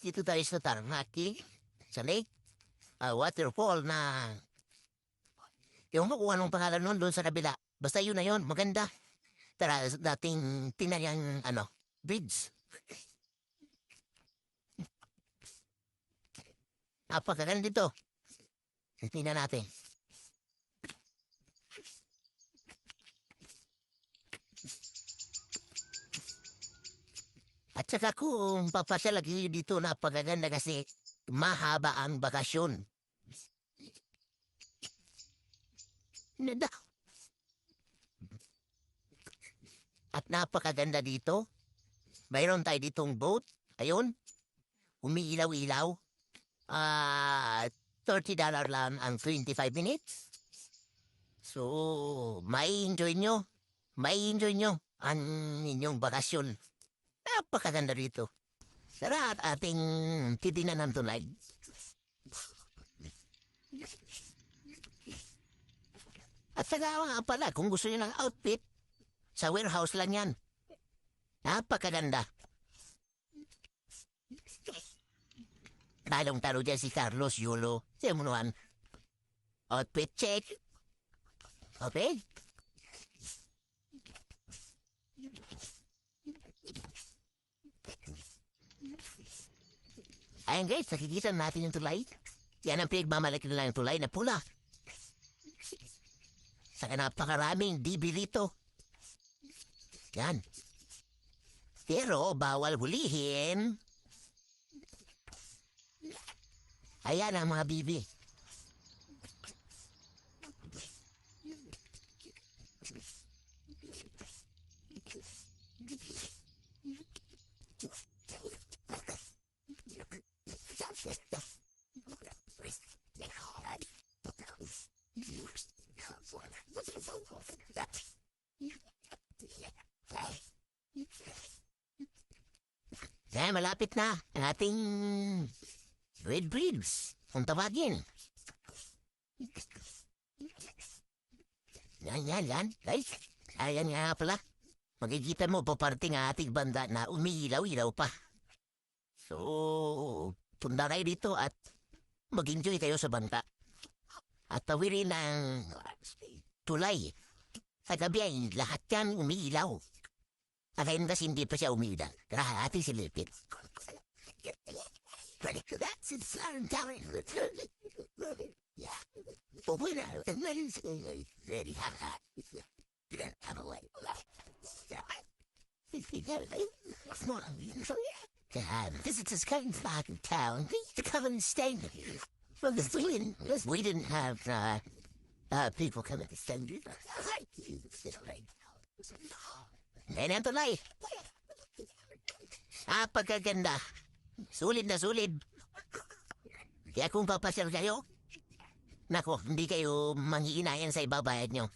dito tayo sa Tarnaki, sa lake, waterfall na, yung kung anong pangalan nun doon sa kabila. Basta yun na yun, maganda. Tara, dating tinayang, bridge. Napakaganda dito. Tingnan natin. At saka kung papasyal lagi dito, napakaganda kasi mahaba ang bakasyon. Nada. At napakaganda dito. Mayroon tayo ditong boat. Ayun. Umiilaw-ilaw. $30 lang ang 25 minutes. So, may enjoy nyo. May enjoy nyo ang inyong bakasyon. Napakaganda rito. Tara at ating titinan ng tulay. At saka nga pala, kung gusto nyo ng outfit, sa warehouse lang yan. Napakaganda. Talong-talo dyan si Carlos Yulo. Simunuan. Outfit check. Okay? Ayan guys, nakikita natin yung tulay. Yan ang pinagmamalaki nila yung tulay na pula. Saka napakaraming dibi rito. Yan. Pero bawal hulihin. Ayan ang mga bibi. Kaya malapit na ang ating Red Bridge. Kung tawagin. Yan. Guys, ayan nga pala. Makikita mo paparating ang ating banda na umiilaw-ilaw pa. So, punta kayo dito at mag-enjoy kayo sa banda. At tawirin ang tulay. Sa gabi ay lahat yan umiilaw. Akayin kasi hindi pa siya umiilaw. Tara, ating silipin. That's it, I'm telling you. Yeah. But when I was ready, I'm away. Visitors coming back in town need to come and stay. Well, we didn't have people coming to stay. And ang tulay. Pagkaganda. Sulit na sulit. Kaya kung papasyal kayo, nako, hindi kayo manghiinayan sa ibabayad nyo.